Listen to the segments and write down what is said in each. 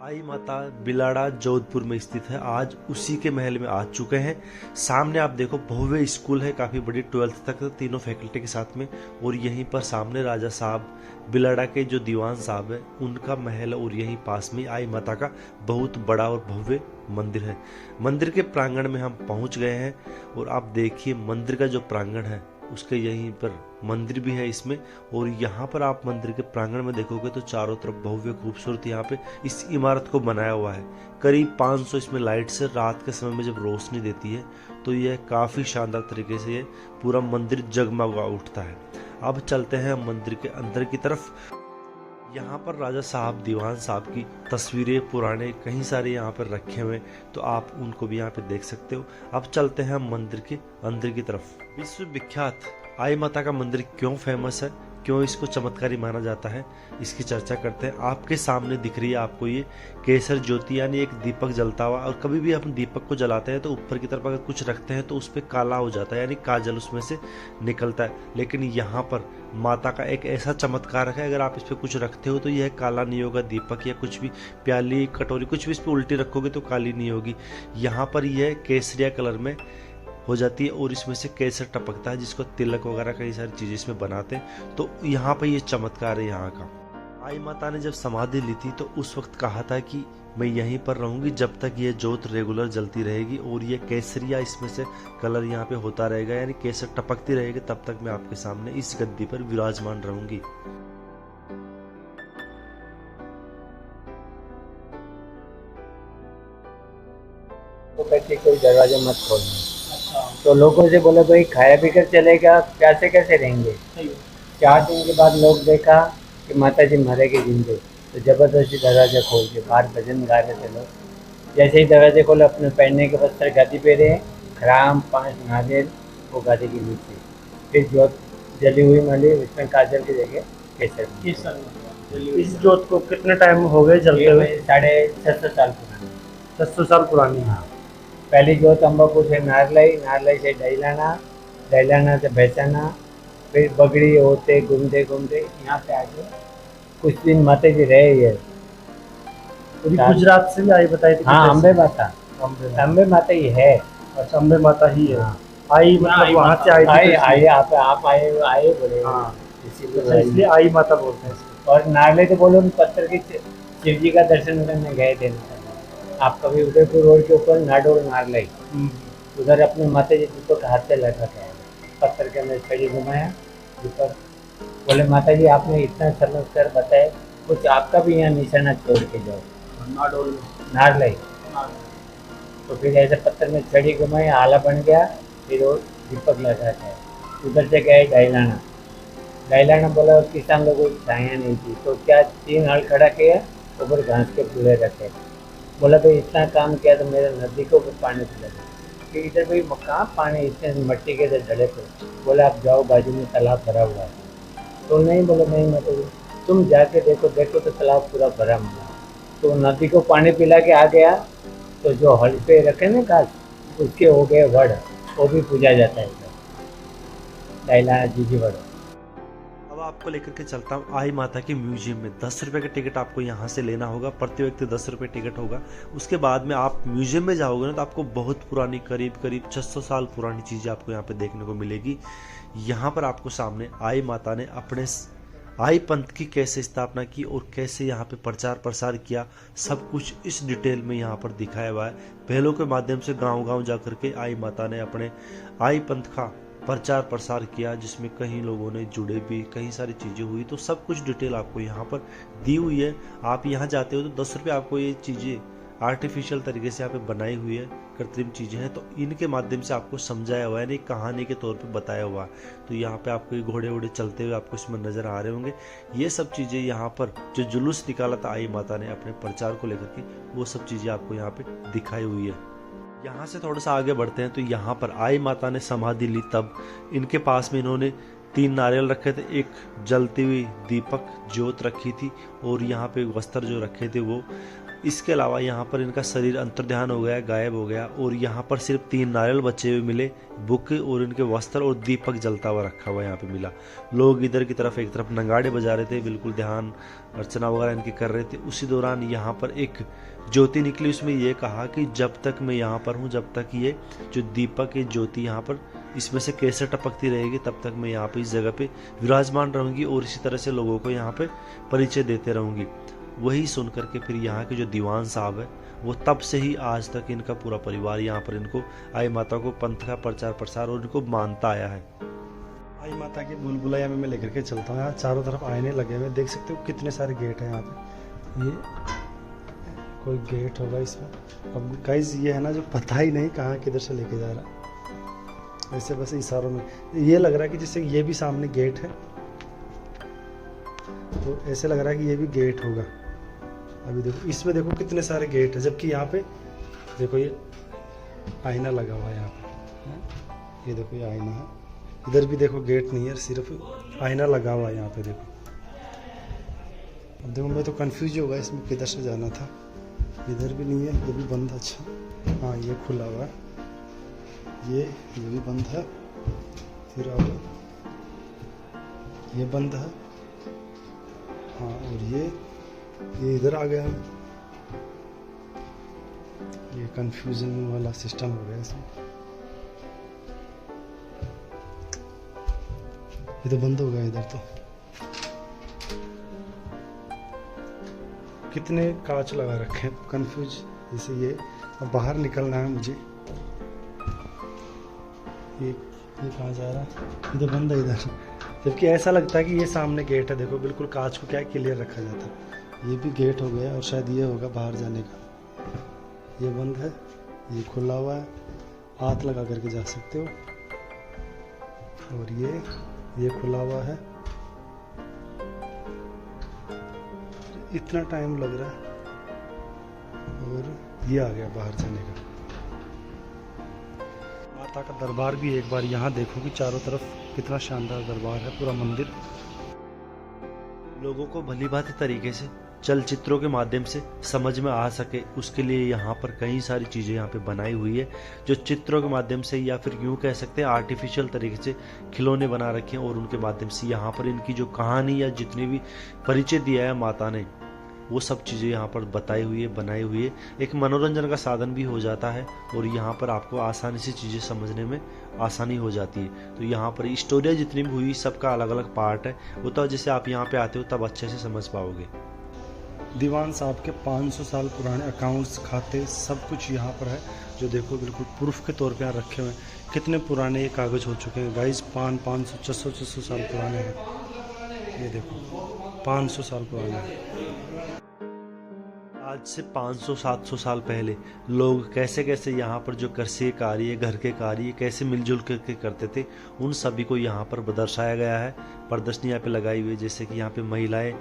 आई माता बिलाड़ा जोधपुर में स्थित है। आज उसी के महल में आ चुके हैं। सामने आप देखो भव्य स्कूल है, काफी बड़ी 12th तक तीनों फैकल्टी के साथ में। और यहीं पर सामने राजा साहब बिलाड़ा के जो दीवान साहब है उनका महल है। और यहीं पास में आई माता का बहुत बड़ा और भव्य मंदिर है। मंदिर के प्रांगण में हम पहुंच गए हैं और आप देखिए मंदिर का जो प्रांगण है उसके यहीं पर मंदिर भी है इसमें। और यहाँ पर आप मंदिर के प्रांगण में देखोगे तो चारों तरफ भव्य खूबसूरत यहाँ पे इस इमारत को बनाया हुआ है। करीब 500 इसमें लाइट से रात के समय में जब रोशनी देती है तो यह काफी शानदार तरीके से ये पूरा मंदिर जगमगा उठता है। अब चलते हैं मंदिर के अंदर की तरफ। यहाँ पर राजा साहब दीवान साहब की तस्वीरें पुराने कहीं सारे यहाँ पर रखे हुए, तो आप उनको भी यहाँ पे देख सकते हो। अब चलते हैं मंदिर के अंदर की तरफ। विश्व विख्यात आई माता का मंदिर क्यों फेमस है, क्यों इसको चमत्कारी माना जाता है, इसकी चर्चा करते हैं। आपके सामने दिख रही है आपको ये केसर ज्योति यानी एक दीपक जलता हुआ। और कभी भी हम दीपक को जलाते हैं तो ऊपर की तरफ अगर कुछ रखते हैं तो उस पर काला हो जाता है यानी काजल उसमें से निकलता है। लेकिन यहाँ पर माता का एक ऐसा चमत्कार है, अगर आप इस पर कुछ रखते हो तो यह काला नहीं होगा। दीपक या कुछ भी प्याली कटोरी कुछ भी इस पर उल्टी रखोगे तो काली नहीं होगी। यहाँ पर यह केसरिया कलर में हो जाती है और इसमें से केसर टपकता है, जिसको तिलक वगैरह कई सारी चीजें इसमें बनाते हैं। तो यहाँ पर ये चमत्कार है यहाँ का। आई माता ने जब समाधि ली थी तो उस वक्त कहा था कि मैं यहीं पर रहूंगी जब तक ये जोत रेगुलर जलती रहेगी और ये केसरिया इसमें से कलर यहाँ पे होता रहेगा यानी केसर टपकती रहेगी, तब तक मैं आपके सामने इस गद्दी पर विराजमान रहूंगी। तो कहते कोई दरवाजा मत खोलना। तो लोगों से बोले भाई खाया पी कर चलेगा, प्यासे कैसे रहेंगे। 4 दिन के बाद लोग देखा कि माता जी मरेगी जिंदे, तो जबरदस्ती दरवाजा खोल के बाहर भजन गा रहे थे लोग। जैसे ही दरवाजे खोले अपने पहनने के वस्त्र गादी पे रहे, खराम 5 नारियल वो गादी के नीचे, फिर जोत जली हुई मिली, उसमें काजल की जगह केसर। इस जोत को कितने टाइम हो गए जलते हुए? 650 साल पुरानी। 600 साल पुरानी। हाँ, पहली जोत अम्बापुर से नारलाई से डैलाना से भैसाना, फिर बगड़ी होते घूमते घूमते यहाँ पे आके कुछ दिन माता जी रहे ये। गुजरात से भी आई बताई थी? हाँ, अम्बे माता ही है। अच्छा, अम्बे माता ही है। हाँ। आई मतलब वहाँ से आई थी? आप आए बोले। हाँ, इसीलिए इसलिए आई माता बोलते हैं इसको। और नारलाई तो बोलो पत्थर की शिव जी का दर्शन करने गए थे। आप कभी उदयपुर रोड के ऊपर नाडोल नारलाई, उधर अपने माता जी दीपक हाथ से लगा के आए, पत्थर के अंदर छड़ी घुमाया दीपक। बोले माता जी आपने इतना चमत्कार बताया, कुछ आपका भी यहाँ निशाना छोड़ के जाओ। नाडोल नारलाई। तो फिर ऐसे पत्थर में छड़ी घुमाई, आला बन गया, फिर वो दीपक लगा के आए। उधर से गए डैलाना बोला किसान लोगों की छाया नहीं थी, तो क्या 3 हल खड़ा किया, ऊपर घास के पूरे रखे। बोला भाई इतना काम किया तो मेरे नदी को पानी पिला कि इधर भाई कहाँ पानी, इतने मिट्टी के इधर डले पे। बोला आप जाओ, बाजू में तालाब भरा हुआ है। तो नहीं, बोला नहीं मतलब तुम जाके देखो तो तालाब पूरा भरा मिला। तो नदी को पानी पिला के आ गया, तो जो हल पे रखे ना घास उसके हो गए वड़, वो भी पूजा जाता है डैलाना जी वड़। अब आपको लेकर के चलता हूँ आई माता के म्यूजियम में। 10 रुपए का टिकट आपको यहाँ से लेना होगा, प्रति व्यक्ति 10 रुपए टिकट होगा। उसके बाद में आप म्यूजियम में जाओगे ना तो आपको बहुत पुरानी करीब 600 साल पुरानी चीजें आपको यहाँ पे देखने को मिलेगी। यहाँ पर आपको सामने आई माता ने अपने आई पंथ की कैसे स्थापना की और कैसे यहाँ पे प्रचार प्रसार किया, सब कुछ इस डिटेल में यहाँ पर दिखाया हुआ है। पहलों के माध्यम से गांव-गांव जाकर के आई माता ने अपने आई पंथ का प्रचार प्रसार किया, जिसमें कई लोगों ने जुड़े भी, कई सारी चीजें हुई। तो सब कुछ डिटेल आपको यहाँ पर दी हुई है। आप यहाँ जाते हो तो 10 रुपये आपको ये चीजें आर्टिफिशियल तरीके से यहाँ पे बनाई हुई है, कृत्रिम चीजें हैं, तो इनके माध्यम से आपको समझाया हुआ है, यानी कहानी के तौर पे बताया हुआ है। तो यहाँ पे आपको घोड़े वोड़े चलते हुए आपको इसमें नजर आ रहे होंगे। ये सब चीजें यहाँ पर जो जुलूस निकाला था आई माता ने अपने प्रचार को लेकर के, वो सब चीजें आपको यहाँ पे दिखाई हुई है। यहाँ से थोड़ा सा आगे बढ़ते हैं तो यहाँ पर आई माता ने समाधि ली, तब इनके पास में इन्होंने 3 नारियल रखे थे, एक जलती हुई दीपक ज्योत रखी थी और यहाँ पे वस्त्र जो रखे थे वो। इसके अलावा यहाँ पर इनका शरीर अंतर्ध्यान हो गया, गायब हो गया, और यहाँ पर सिर्फ 3 नारियल बचे हुए मिले, बुक और इनके वस्त्र और दीपक जलता हुआ रखा हुआ यहाँ पे मिला। लोग इधर की तरफ एक तरफ नगाड़े बजा रहे थे, बिल्कुल ध्यान अर्चना वगैरह इनकी कर रहे थे। उसी दौरान यहाँ पर एक ज्योति निकली, उसमें ये कहा कि जब तक मैं यहाँ पर हूँ, जब तक ये जो दीपक, ये ज्योति यहाँ पर इसमें से केसर टपकती रहेगी, तब तक मैं यहाँ पे इस जगह पे विराजमान रहूंगी और इसी तरह से लोगों को यहाँ पे परिचय देते रहूंगी। वही सुन करके फिर यहाँ के जो दीवान साहब है वो तब से ही आज तक इनका पूरा परिवार यहाँ पर इनको आई माता को पंथ का प्रचार प्रसार और इनको मानता आया है। आई माता की बुलबुलैया में मैं लेकर के चलता हूँ। यहाँ चारों तरफ आईने लगे हुए, देख सकते हो कितने सारे गेट हैं यहाँ पे। ये कोई गेट होगा इसमें। अब गाइस ये है ना जो पता ही नहीं कहाँ किधर से लेके जा रहा, ऐसे बस इशारों में ये लग रहा है कि जैसे ये भी सामने गेट है, तो ऐसे लग रहा है कि ये भी गेट होगा। अभी देखो इसमें देखो कितने सारे गेट है, जबकि यहाँ पे देखो ये आईना लगा हुआ है यहाँ पे। ये देखो ये आईना है, इधर भी देखो गेट नहीं है, सिर्फ आईना लगा हुआ है यहाँ पे देखो। अब देखो मैं तो कंफ्यूज हो गया इसमें किधर से जाना था। इधर भी नहीं है, ये भी बंद है। अच्छा हाँ ये खुला हुआ है, ये भी बंद है। फिर अब ये बंद है, हाँ, और ये इधर आ गया। ये कंफ्यूजन वाला सिस्टम हो गया इसमें। ये तो बंद हो गया इधर तो। कितने कांच लगा रखे हैं, कंफ्यूज। जैसे ये अब बाहर निकलना है मुझे। ये कहाँ जा रहा है, ये तो बंद है इधर, जबकि ऐसा लगता है कि ये सामने गेट है। देखो बिल्कुल कांच को क्या क्लियर रखा जाता है। ये भी गेट हो गया और शायद ये होगा बाहर जाने का। ये बंद है, ये खुला हुआ है, हाथ लगा करके जा सकते हो। और ये खुला हुआ है। इतना टाइम लग रहा है, और ये आ गया बाहर जाने का। माता का दरबार भी एक बार यहाँ देखो कि चारों तरफ कितना शानदार दरबार है, पूरा मंदिर। लोगों को भली भांति तरीके से चलचित्रों के माध्यम से समझ में आ सके, उसके लिए यहाँ पर कई सारी चीजें यहाँ पे बनाई हुई है, जो चित्रों के माध्यम से या फिर यूं कह सकते हैं आर्टिफिशियल तरीके से खिलौने बना रखे हैं, और उनके माध्यम से यहाँ पर इनकी जो कहानी या जितनी भी परिचय दिया है माता ने, वो सब चीज़ें यहाँ पर बताई हुई है, बनाई हुई है। एक मनोरंजन का साधन भी हो जाता है, और यहाँ पर आपको आसानी से चीज़ें समझने में आसानी हो जाती है। तो यहाँ पर स्टोरिया जितनी भी हुई, सबका अलग अलग पार्ट है, वो तो जैसे आप यहाँ पे आते हो तब अच्छे से समझ पाओगे। दीवान साहब के 500 साल पुराने अकाउंट्स, खाते, सब कुछ यहाँ पर है, जो देखो बिल्कुल प्रूफ के तौर पे यहाँ रखे हुए हैं। कितने पुराने ये कागज़ हो चुके हैं गाइस, 500 600 साल पुराने हैं। ये देखो 500 साल पुराने हैं। आज से 500-700 साल पहले लोग कैसे कैसे यहाँ पर जो कृषि कार्य, घर के कार्य कैसे मिलजुल करके करते थे, उन सभी को यहाँ पर दर्शाया गया है। प्रदर्शनी यहाँ पे लगाई हुई है, जैसे कि यहाँ पे महिलाएं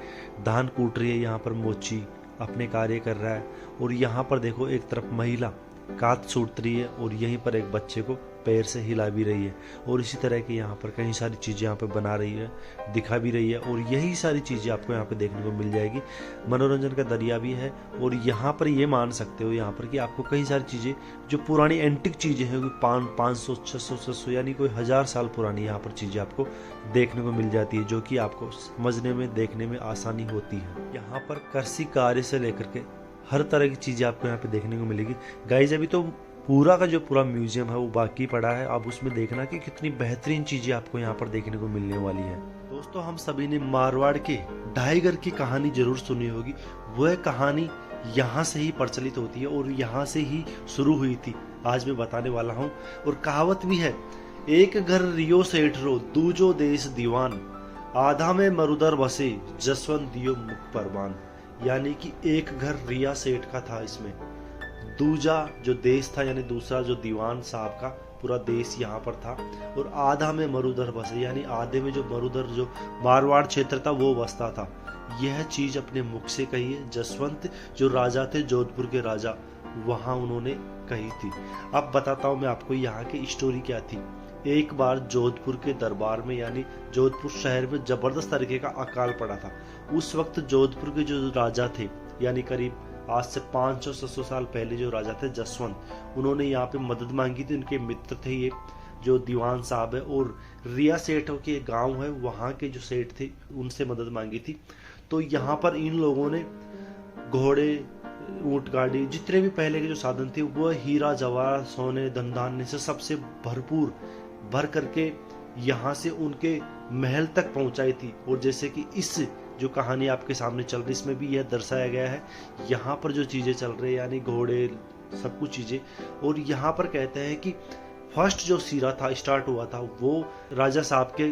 धान कूट रही है, यहाँ पर मोची अपने कार्य कर रहा है, और यहाँ पर देखो एक तरफ महिला काट सूट रही है, और यहीं पर एक बच्चे को पैर से हिला भी रही है, और इसी तरह की यहाँ पर कई सारी चीज़ें यहाँ पे बना रही है, दिखा भी रही है, और यही सारी चीज़ें आपको यहाँ पे देखने को मिल जाएगी। मनोरंजन का दरिया भी है, और यहाँ पर ये मान सकते हो यहाँ पर कि आपको कई सारी चीज़ें जो पुरानी एंटिक चीज़ें हैं, 500 600 700 यानी कोई 1000 साल पुरानी यहाँ पर चीज़ें आपको देखने को मिल जाती है, जो कि आपको समझने में, देखने में आसानी होती है। यहाँ पर कृषि कार्य से लेकर के हर तरह की चीज़ें आपको यहाँ पे देखने को मिलेगी। गाइस अभी तो पूरा का जो पूरा म्यूजियम है वो बाकी पड़ा है, अब उसमें देखना कि कितनी बेहतरीन चीजें आपको यहाँ पर देखने को मिलने वाली है। दोस्तों, हम सभी ने मारवाड़ के ढाईगर की कहानी जरूर सुनी होगी। वह कहानी यहाँ से ही प्रचलित होती है और यहाँ से ही शुरू हुई थी, आज मैं बताने वाला हूँ। और कहावत भी है, एक घर रियो सेठ रो, दूजो देश दीवान, आधा में मरुदर बसे, जसवंत दियो मुख परवान। यानी कि एक घर रिया सेठ का था, इसमें दूजा जो देश था यानी दूसरा जो दीवान साहब का पूरा देश यहाँ पर था, और आधा में मरुदर बसे यानी आधे में जो मरुदर जो मारवाड़ क्षेत्र था वो बसता था। यह चीज अपने मुख से कही है जसवंत जो राजा थे, जोधपुर के राजा, वहां उन्होंने कही थी। अब बताता हूँ मैं आपको यहाँ की स्टोरी क्या थी। एक बार जोधपुर के दरबार में यानी जोधपुर शहर में जबरदस्त तरीके का अकाल पड़ा था। उस वक्त जोधपुर के जो राजा थे यानी करीब आज से 500-600 साल पहले जो राजा थे जसवंत, उन्होंने यहाँ पे मदद मांगी थी। उनके मित्र थे ये जो दीवान साहब है, और रिया सेठों के गांव है वहाँ के जो सेठ थे उनसे मदद मांगी थी। तो यहाँ पर इन लोगों ने घोड़े, ऊंट गाड़ी, जितने भी पहले के जो साधन थे वह हीरा जवाहर सोने धन धान्य से सबसे भरपूर भर करके यहाँ से उनके महल तक पहुंचाई थी। और जैसे कि इस जो कहानी आपके सामने चल रही इसमें भी यह दर्शाया गया है, यहाँ पर जो चीजें चल रही है यानी घोड़े सब कुछ चीजें। और यहाँ पर कहते हैं कि फर्स्ट जो सीरा था स्टार्ट हुआ था वो राजा साहब के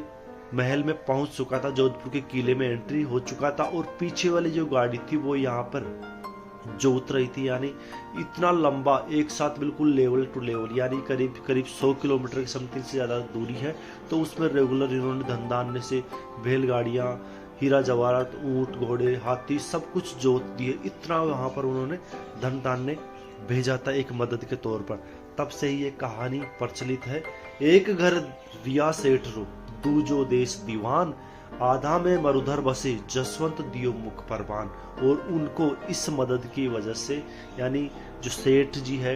महल में पहुंच चुका था, जोधपुर के किले में एंट्री हो चुका था। और पीछे वाली जो गाड़ी थी वो यहाँ पर जो उतर रही थी, यानी इतना लंबा एक साथ बिल्कुल लेवल टू लेवल, यानी करीब करीब 100 किलोमीटर की समथिंग से ज़्यादा दूरी है। तो उसमें रेगुलर इन्होंने धन धान्य से बैलगाड़ियाँ, हीरा जवाहरात, ऊंट घोड़े, हाथी सब कुछ जोत दिए। इतना वहाँ पर उन्होंने धन धान्य भेजा था एक मदद के तौर पर। तब से ही ये कहानी प्रचलित है। एक घर रिया सेठ रो, दूजो देश दीवान, आधा में मरुधर बसे, जसवंत दियो मुख परवान। और उनको इस मदद की वजह से यानी जो सेठ जी है,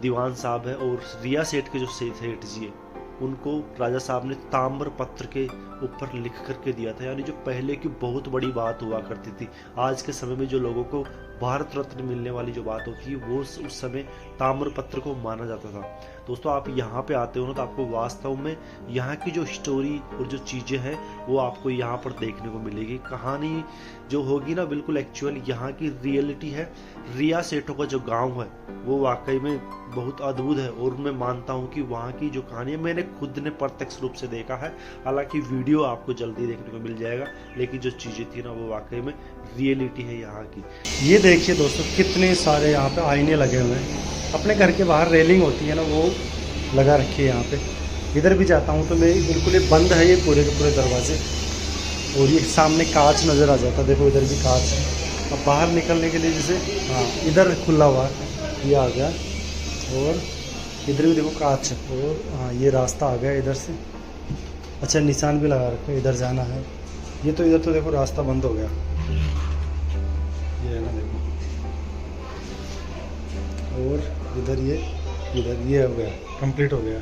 दीवान साहब है, और रिया सेठ के जो सेठ जी है, उनको राजा साहब ने ताम्र पत्र के ऊपर लिख करके दिया था। यानी जो पहले की बहुत बड़ी बात हुआ करती थी, आज के समय में जो लोगों को भारत रत्न मिलने वाली जो बात होती है वो उस समय ताम्र पत्र को माना जाता था। दोस्तों आप यहाँ पे आते हो ना तो आपको वास्तव में यहाँ की जो स्टोरी और जो चीजें हैं वो आपको यहाँ पर देखने को मिलेगी। कहानी जो होगी ना बिल्कुल एक्चुअल यहाँ की रियलिटी है। रिया सेठों का जो गांव है वो वाकई में बहुत अद्भुत है, और मैं मानता हूँ कि वहाँ की जो कहानी है मैंने खुद ने प्रत्यक्ष रूप से देखा है। हालांकि वीडियो आपको जल्दी देखने को मिल जाएगा, लेकिन जो चीजें थी ना वो वाकई में रियलिटी है यहाँ की। ये देखिए दोस्तों कितने सारे यहाँ पे आईने लगे हुए हैं। अपने घर के बाहर रेलिंग होती है ना वो लगा रखी है यहाँ पे। इधर भी जाता हूँ तो मैं बिल्कुल ये बंद है ये पूरे के पूरे दरवाजे, और ये सामने कांच नज़र आ जाता है। देखो इधर भी कांच है। अब बाहर निकलने के लिए जैसे हाँ इधर खुला हुआ ये आ गया, और इधर भी देखो कांच है, और हाँ ये रास्ता आ गया इधर से। अच्छा निशान भी लगा रखा है, इधर जाना है। ये तो इधर तो देखो रास्ता बंद हो गया, ये है ना देखो। और इधर ये हो गया, कंप्लीट हो गया।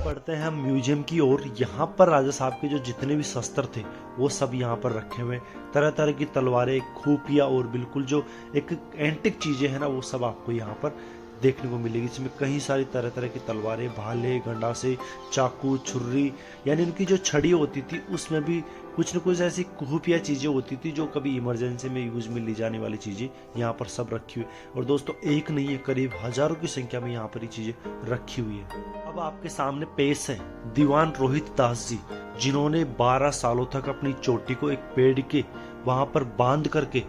पढ़ते हैं हम म्यूजियम की ओर। यहाँ पर राजा साहब के जो जितने भी शस्त्र थे वो सब यहाँ पर रखे हुए, तरह तरह की तलवारें, खूपियाँ और बिल्कुल जो एक एंटिक चीजें हैं ना वो सब आपको यहाँ पर देखने को मिलेगी। इसमें कई सारी तरह तरह की तलवारें, भाले, गंडासे, चाकू, छुर्री, यानी उनकी जो छड़ी होती थी उसमें भी कुछ न कुछ ऐसी खुफिया चीजें होती थी जो कभी इमरजेंसी में यूज में ली जाने वाली चीजें यहाँ पर सब रखी हुई। और दोस्तों एक नहीं है, करीब हजारों की संख्या में यहाँ पर ये चीजें रखी हुई है। अब आपके सामने पेश है दीवान रोहित दास जी, जिन्होंने 12 सालों तक अपनी चोटी को एक पेड़ के वहां पर बांध करके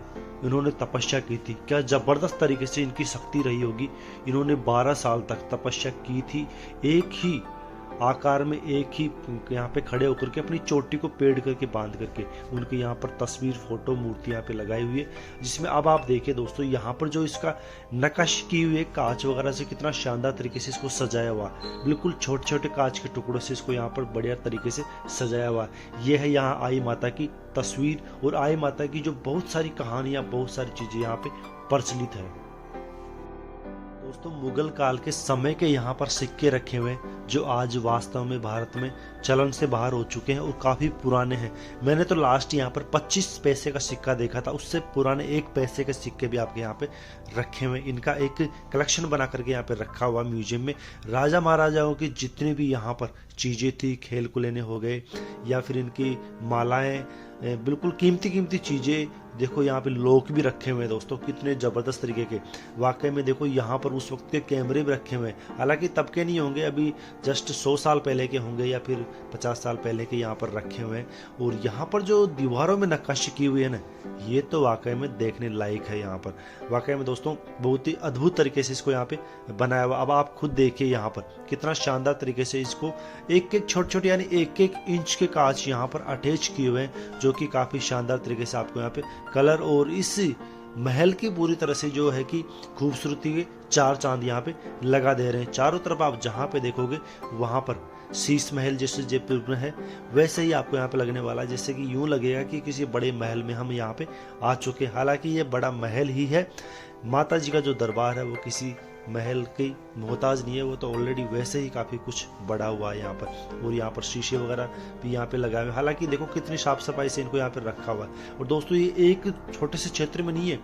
इन्होंने तपस्या की थी। क्या जबरदस्त तरीके से इनकी शक्ति रही होगी। इन्होंने 12 साल तक तपस्या की थी, एक ही आकार में एक ही यहाँ पे खड़े होकर के अपनी चोटी को पेड़ करके बांध करके। उनके यहाँ पर तस्वीर, फोटो, मूर्ति यहाँ पे लगाई हुई है, जिसमें अब आप देखिए दोस्तों यहाँ पर जो इसका नक्काशी की हुई है कांच वगैरह से, कितना शानदार तरीके से इसको सजाया हुआ। बिल्कुल छोटे छोटे कांच के टुकड़ों से इसको यहाँ पर बढ़िया तरीके से सजाया हुआ। ये है यहाँ आई माता की तस्वीर, और आई माता की जो बहुत सारी कहानियां, बहुत सारी चीजें यहाँ पे प्रचलित है। दोस्तों मुगल काल के समय के यहाँ पर सिक्के रखे हुए जो आज वास्तव में भारत में चलन से बाहर हो चुके हैं और काफी पुराने हैं। मैंने तो लास्ट यहाँ पर 25 पैसे का सिक्का देखा था, उससे पुराने 1 पैसे के सिक्के भी आपके यहाँ पे रखे हुए। इनका एक कलेक्शन बना करके यहाँ पे रखा हुआ म्यूजियम में। राजा महाराजाओं की जितनी भी यहाँ पर चीजें थी, खेल कुलेने हो गए या फिर इनकी मालाएं, बिल्कुल कीमती कीमती चीजें। देखो यहाँ पे लोग भी रखे हुए हैं दोस्तों, कितने जबरदस्त तरीके के। वाकई में देखो यहाँ पर उस वक्त के कैमरे भी रखे हुए हैं, हालांकि तब के नहीं होंगे, अभी जस्ट 100 साल पहले के होंगे या फिर 50 साल पहले के यहाँ पर रखे हुए हैं। और यहाँ पर जो दीवारों में नक्काशी की हुई है ना, ये तो वाकई में देखने लायक है। यहाँ पर वाकई में दोस्तों बहुत ही अद्भुत तरीके से इसको यहाँ पे बनाया हुआ। अब आप खुद देखिए यहाँ पर कितना शानदार तरीके से इसको एक एक छोटे छोटे यानी 1-1 इंच के कांच यहाँ पर अटैच किए हुए हैं, जो कि काफी शानदार तरीके से आपको यहाँ पे कलर और इस महल की पूरी तरह से जो है कि खूबसूरती के 4 चांद यहाँ पे लगा दे रहे हैं। चारों तरफ आप जहाँ पे देखोगे वहाँ पर शीश महल जैसे जयपुर में है वैसे ही आपको यहाँ पे लगने वाला है, जैसे कि यूं लगेगा कि किसी बड़े महल में हम यहाँ पे आ चुके हैं। हालांकि ये बड़ा महल ही है, माता जी का जो दरबार है वो किसी महल की मोहताज नहीं है, वो तो ऑलरेडी वैसे ही काफ़ी कुछ बड़ा हुआ है यहाँ पर। और यहाँ पर शीशे वगैरह भी यहाँ पे लगाए हुए, हालांकि देखो कितनी साफ सफाई से इनको यहाँ पे रखा हुआ है। और दोस्तों ये एक छोटे से क्षेत्र में नहीं है,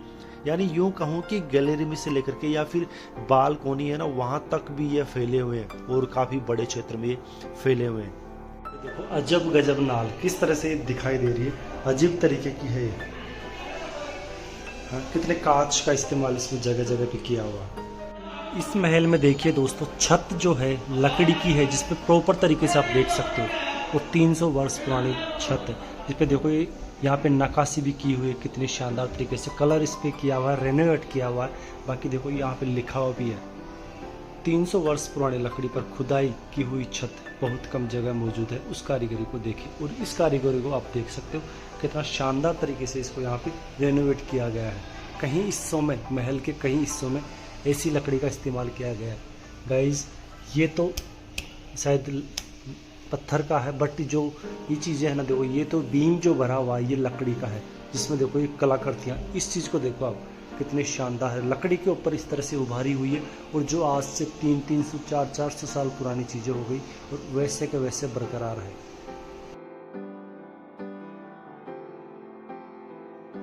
यानी यूं कहूँ कि गैलरी में से लेकर के या फिर बालकोनी है ना वहाँ तक भी ये फैले हुए हैं और काफ़ी बड़े क्षेत्र में ये फैले हुए हैं। देखो अजब गजब नाल किस तरह से दिखाई दे रही है, अजीब तरीके की है ये। हाँ, कितने कांच का इस्तेमाल इसमें जगह जगह पे किया हुआ। इस महल में देखिए दोस्तों छत जो है लकड़ी की है, जिसपे प्रॉपर तरीके से आप देख सकते हो। वो 300 वर्ष पुरानी छत है, जिसपे देखो ये यहाँ पे नक्काशी भी की हुई है, कितने शानदार तरीके से कलर इस पे किया हुआ है, रेनोवेट किया हुआ है। बाकी देखो यहाँ पे लिखा हुआ भी है 300 वर्ष पुरानी लकड़ी पर खुदाई की हुई छत बहुत कम जगह मौजूद है, उस कारीगरी को देखिए। और इस कारीगरी को आप देख सकते हो कितना शानदार तरीके से इसको यहाँ पे रेनोवेट किया गया है। कहीं हिस्सों में, महल के कई हिस्सों में ऐसी लकड़ी का इस्तेमाल किया गया है। गाइज ये तो शायद पत्थर का है, बट जो ये चीज़ें हैं ना देखो, ये तो बीम जो भरा हुआ है ये लकड़ी का है, जिसमें देखो ये कलाकृतियाँ, इस चीज़ को देखो आप कितने शानदार है। लकड़ी के ऊपर इस तरह से उभारी हुई है, और जो आज से 300, 400 साल पुरानी चीज़ें हो गई और वैसे के वैसे बरकरार है।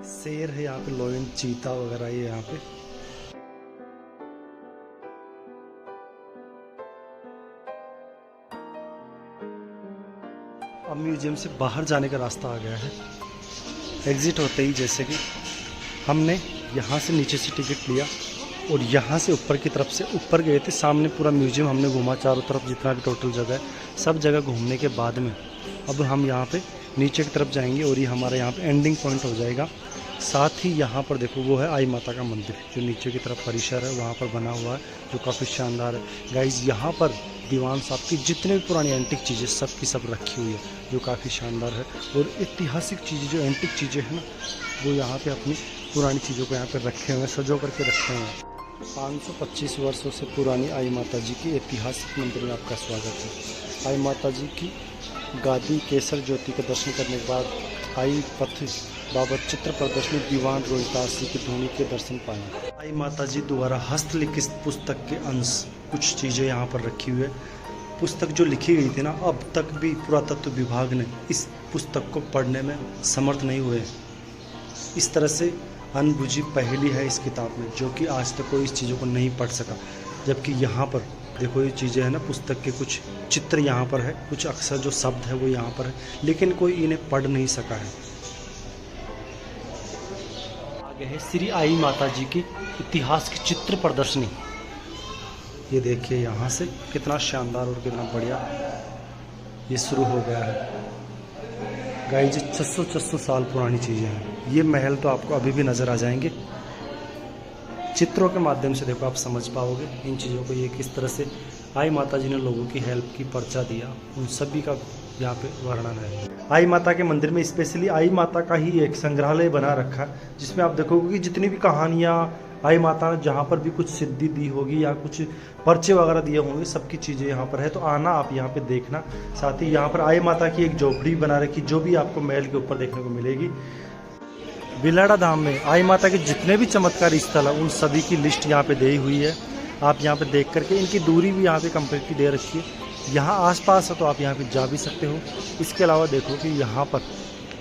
शेर है यहाँ पे, लोयन, चीता वगैरह ये यहाँ पे। अब म्यूजियम से बाहर जाने का रास्ता आ गया है। एग्जिट होते ही जैसे कि हमने यहाँ से नीचे से टिकट लिया और यहाँ से ऊपर की तरफ से ऊपर गए थे। सामने पूरा म्यूजियम हमने घूमा, चारों तरफ जितना भी टोटल जगह है सब जगह घूमने के बाद में अब हम यहाँ पे नीचे की तरफ जाएंगे और ये हमारा यहाँ पे एंडिंग पॉइंट हो जाएगा। साथ ही यहाँ पर देखो वो है आई माता का मंदिर, जो नीचे की तरफ परिसर है वहाँ पर बना हुआ है, जो काफ़ी शानदार है। गाइज यहाँ पर दीवान साहब की जितने भी पुरानी एंटिक चीज़ें सब की सब रखी हुई है, जो काफ़ी शानदार है। और ऐतिहासिक चीज़ें जो एंटिक चीज़ें हैं ना, वो यहाँ पे अपनी पुरानी चीज़ों को यहाँ पे रखे हुए हैं, सजो करके रखे हुए हैं। 525 वर्षों से पुरानी आई माता जी की ऐतिहासिक मंदिर में आपका स्वागत है। आई माता जी की गादी केसर ज्योति का दर्शन करने के बाद आई पथ बाबा चित्र प्रदर्शनी दीवान रोहितास जी की ध्वनि के दर्शन पाए। आई माता जी द्वारा हस्तलिखित पुस्तक के अंश कुछ चीज़ें यहाँ पर रखी हुई है। पुस्तक जो लिखी गई थी ना, अब तक भी पुरातत्व विभाग ने इस पुस्तक को पढ़ने में समर्थ नहीं हुए। इस तरह से अनबुझी पहेली है इस किताब में, जो कि आज तक कोई इस चीज़ों को नहीं पढ़ सका। जबकि यहाँ पर देखो ये चीज़ें हैं ना, पुस्तक के कुछ चित्र यहाँ पर है, कुछ अक्षर जो शब्द है वो यहाँ पर है, लेकिन कोई इन्हें पढ़ नहीं सका है। आगे है श्री आई माता जी की इतिहास की चित्र प्रदर्शनी। ये देखिए यहाँ से कितना शानदार और कितना बढ़िया ये शुरू हो गया है। गाइस 600 साल पुरानी चीज़ें हैं। ये महल तो आपको अभी भी नज़र आ जाएंगे। चित्रों के माध्यम से देखो आप समझ पाओगे इन चीज़ों को, ये किस तरह से आई माता जी ने लोगों की हेल्प की, पर्चा दिया, उन सभी का यहाँ पे वर्णन है। आई माता के मंदिर में स्पेशली आई माता का ही एक संग्रहालय बना रखा है, जिसमें आप देखोगे कि जितनी भी कहानियाँ आई माता ने जहाँ पर भी कुछ सिद्धि दी होगी या कुछ पर्चे वगैरह दिए होंगे, सबकी चीज़ें यहाँ पर है। तो आना आप यहाँ पे देखना। साथ ही यहाँ पर आई माता की एक झोपड़ी बना रखी, जो भी आपको महल के ऊपर देखने को मिलेगी। बिलाड़ा धाम में आई माता के जितने भी चमत्कारी स्थल है उन सभी की लिस्ट यहाँ पे दी हुई है। आप यहाँ पे देख करके, इनकी दूरी भी यहाँ पे कंप्लीटली दे रखी है। यहाँ आसपास है तो आप यहाँ पे जा भी सकते हो। इसके अलावा देखो कि यहाँ पर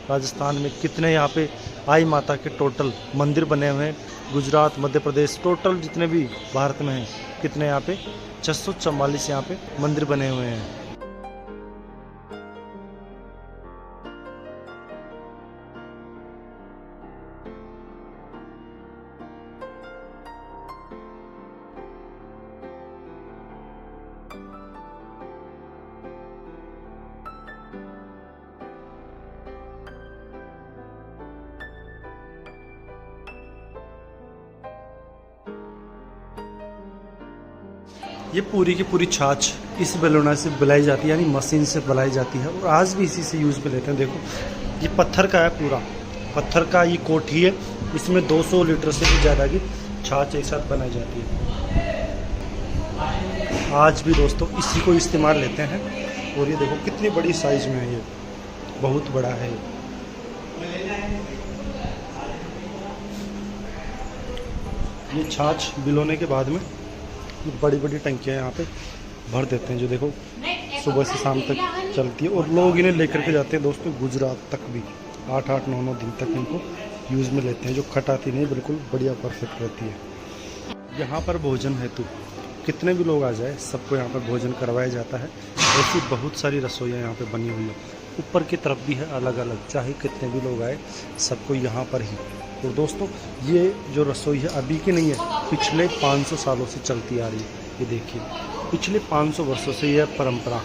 राजस्थान में कितने यहाँ पे आई माता के टोटल मंदिर बने हुए हैं। गुजरात, मध्य प्रदेश, टोटल जितने भी भारत में हैं, कितने यहाँ पे 644 यहाँ पे मंदिर बने हुए हैं। ये पूरी की पूरी छाछ इस बेलौना से बनाई जाती है, यानी मशीन से बनाई जाती है, और आज भी इसी से यूज़ में लेते हैं। देखो ये पत्थर का है, पूरा पत्थर का ये कोठी है। इसमें 200 लीटर से भी ज़्यादा की छाछ एक साथ बनाई जाती है। आज भी दोस्तों इसी को इस्तेमाल लेते हैं। और ये देखो कितनी बड़ी साइज में है, ये बहुत बड़ा है। ये छाछ बिलोने के बाद में बड़ी बड़ी टंकियाँ यहाँ पे भर देते हैं, जो देखो सुबह से शाम तक चलती है। और लोग इन्हें लेकर के जाते हैं दोस्तों गुजरात तक भी, 8-8, 9-9 दिन तक इनको यूज़ में लेते हैं। जो खटाती नहीं, बिल्कुल बढ़िया परफेक्ट रहती है। यहाँ पर भोजन हेतु कितने भी लोग आ जाए सबको यहाँ पर भोजन करवाया जाता है। ऐसी बहुत सारी रसोइयाँ यहाँ पे बनी हुई है, ऊपर की तरफ भी है अलग अलग, चाहे कितने भी लोग आए सबको यहाँ पर ही। और दोस्तों ये जो रसोई है अभी की नहीं है, पिछले 500 सालों से चलती आ रही है। ये देखिए पिछले 500 वर्षों से यह परंपरा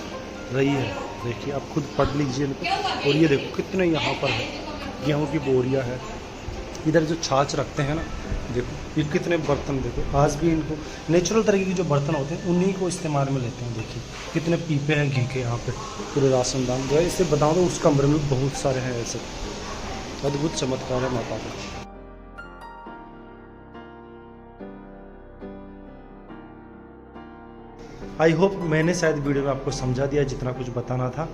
रही है। देखिए आप खुद पढ़ लीजिए। और ये देखो कितने यहाँ पर है, गेहूँ की बोरियाँ है। इधर जो छाछ रखते हैं ना, देखो ये कितने बर्तन, देखो आज भी इनको नेचुरल तरीके के जो बर्तन होते हैं उन्हीं को इस्तेमाल में लेते हैं। देखिए कितने पीपे हैं घी के यहाँ पे, पूरे राशनदान जो है। इससे बताऊँ तो उस कमरे में बहुत सारे हैं ऐसे। अद्भुत चमत्कार है माता का। आई होप मैंने शायद वीडियो में आपको समझा दिया जितना कुछ बताना था।